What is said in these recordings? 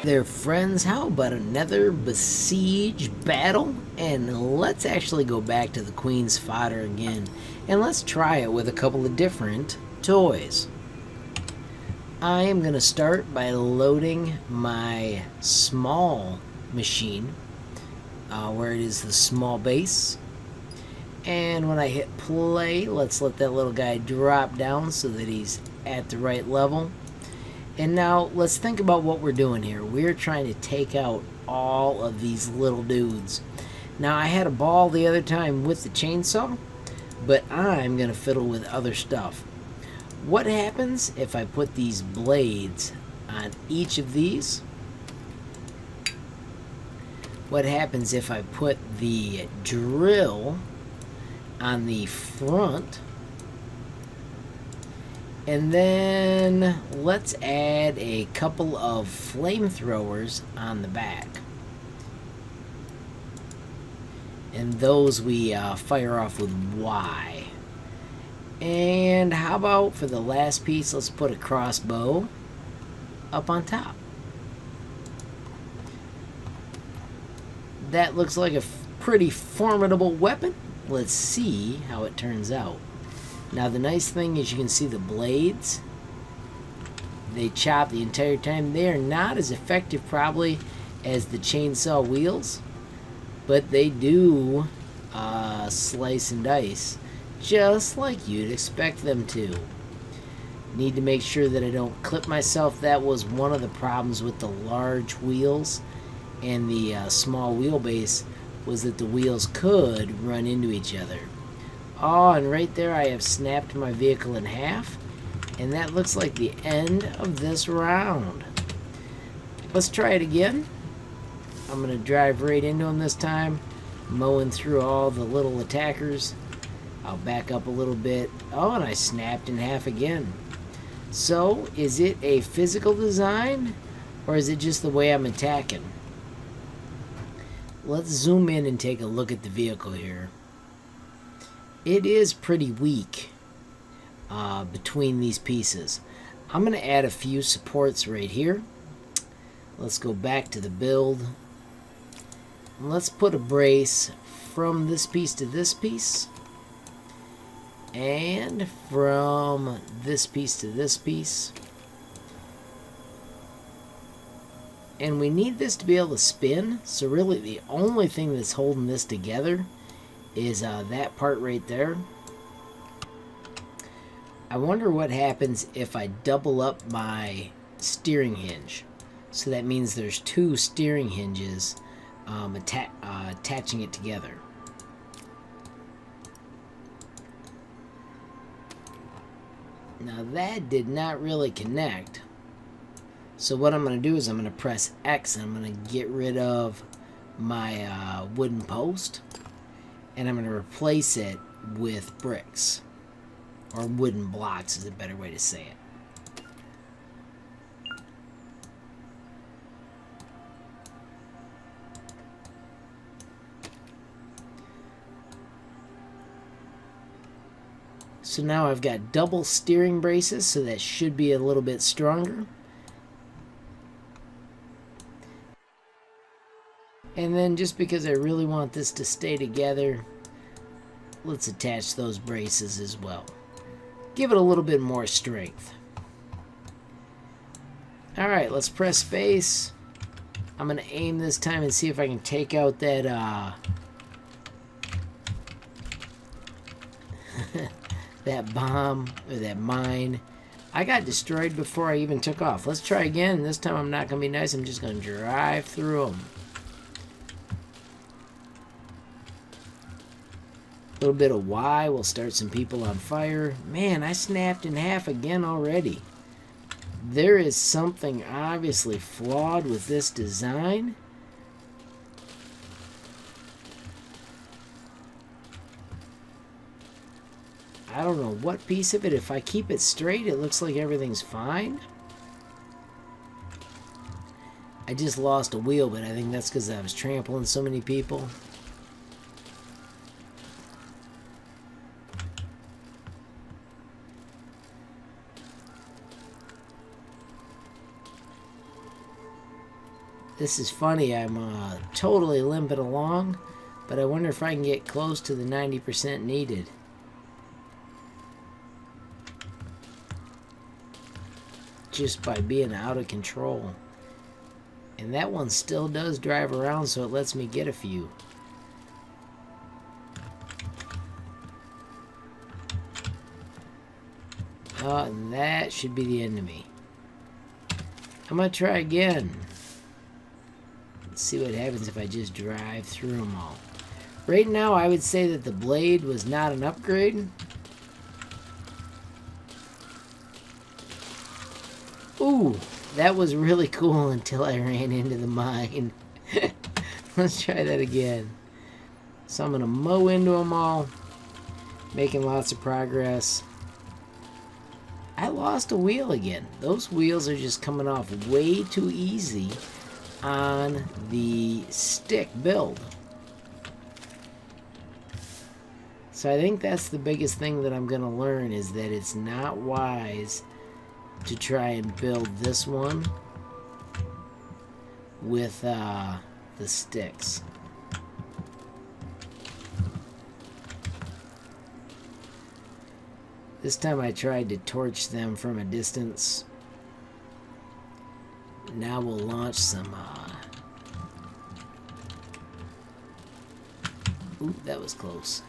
there, friends. How about another besiege battle? And let's actually go back to the Queens Fodder again, and let's try it with a couple of different toys. I am going to start by loading my small machine, where it is the small base. And when I hit play, let's let that little guy drop down so that he's at the right level. And now let's think about what we're doing here. We're trying to take out all of these little dudes. Now I had a ball the other time with the chainsaw, but I'm going to fiddle with other stuff. What happens if I put these blades on each of these? What happens if I put the drill on the front? And then let's add a couple of flamethrowers on the back. And those we fire off with Y. And how about for the last piece, let's put a crossbow up on top. That looks like a pretty formidable weapon. Let's see how it turns out. Now the nice thing is you can see the blades. They chop the entire time. They are not as effective probably as the chainsaw wheels, but they do slice and dice just like you'd expect them to. Need to make sure that I don't clip myself. That was one of the problems with the large wheels and the small wheelbase, was that the wheels could run into each other. Oh, and right there I have snapped my vehicle in half, and that looks like the end of this round. Let's try it again. I'm going to drive right into him this time, mowing through all the little attackers. I'll back up a little bit. Oh, and I snapped in half again. So, is it a physical design, or is it just the way I'm attacking? Let's zoom in and take a look at the vehicle here. It is pretty weak between these pieces. I'm going to add a few supports right here. Let's go back to the build. Let's put a brace from this piece to this piece, and from this piece to this piece. And we need this to be able to spin, so really the only thing that's holding this together is that part right there. I wonder what happens if I double up my steering hinge. So that means there's two steering hinges attaching it together. Now that did not really connect. So what I'm going to do is I'm going to press X, and I'm going to get rid of my wooden post, and I'm going to replace it with bricks, or wooden blocks is a better way to say it. So now I've got double steering braces, so that should be a little bit stronger. And then just because I really want this to stay together, let's attach those braces as well. Give it a little bit more strength. Alright, let's press space. I'm going to aim this time and see if I can take out that that bomb, or that mine. I got destroyed before I even took off. Let's try again. This time I'm not going to be nice. I'm just going to drive through them. A little bit of Y will start some people on fire. Man, I snapped in half again already. There is something obviously flawed with this design. I don't know what piece of it. If I keep it straight, it looks like everything's fine. I just lost a wheel, but I think that's because I was trampling so many people. This is funny. I'm totally limping along, but I wonder if I can get close to the 90% needed. Just by being out of control. And that one still does drive around, so it lets me get a few. Oh, and that should be the end of me. I'm gonna try again. Let's see what happens if I just drive through them all. Right now, I would say that the blade was not an upgrade. Ooh, that was really cool until I ran into the mine. Let's try that again. So I'm gonna mow into them all, making lots of progress. I lost a wheel again. Those wheels are just coming off way too easy on the stick build. So I think that's the biggest thing that I'm going to learn, is that it's not wise to try and build this one with the sticks. This time I tried to torch them from a distance. Now we'll launch some... Ooh, that was close.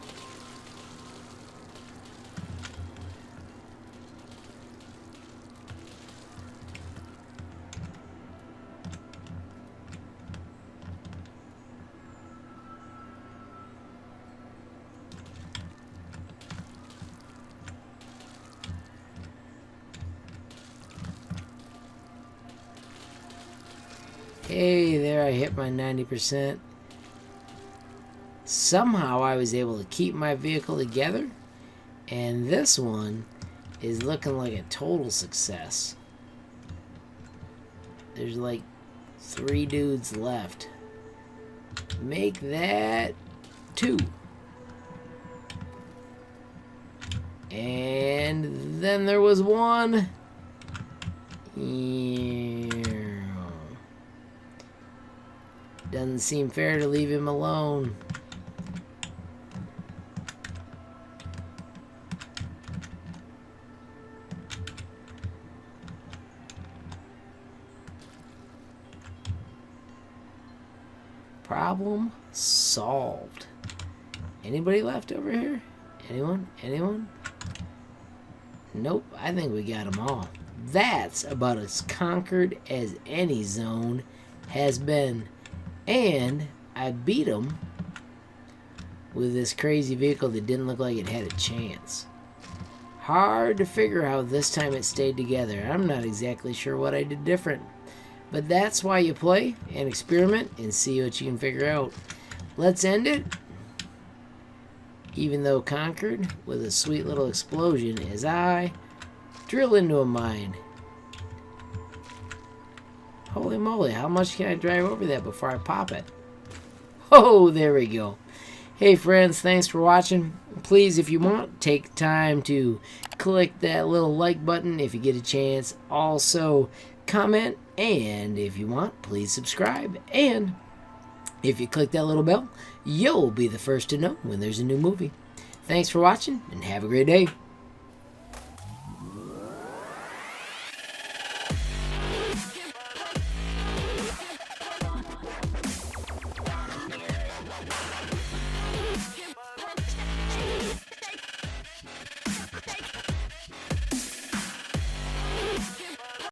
Hey, there I hit my 90%. Somehow I was able to keep my vehicle together, and this one is looking like a total success. There's like 3 dudes left. Make that 2. And then there was 1. Doesn't seem fair to leave him alone. Problem solved. Anybody left over here? Anyone? Anyone? Nope, I think we got them all. That's about as conquered as any zone has been. And I beat them with this crazy vehicle that didn't look like it had a chance. Hard to figure how this time it stayed together. I'm not exactly sure what I did different. But that's why you play and experiment and see what you can figure out. Let's end it, even though conquered, with a sweet little explosion as I drill into a mine. Holy moly, how much can I drive over that before I pop it? Oh, there we go. Hey friends, thanks for watching. Please, if you want, take time to click that little like button if you get a chance. Also, comment, and if you want, please subscribe. And if you click that little bell, you'll be the first to know when there's a new movie. Thanks for watching, and have a great day.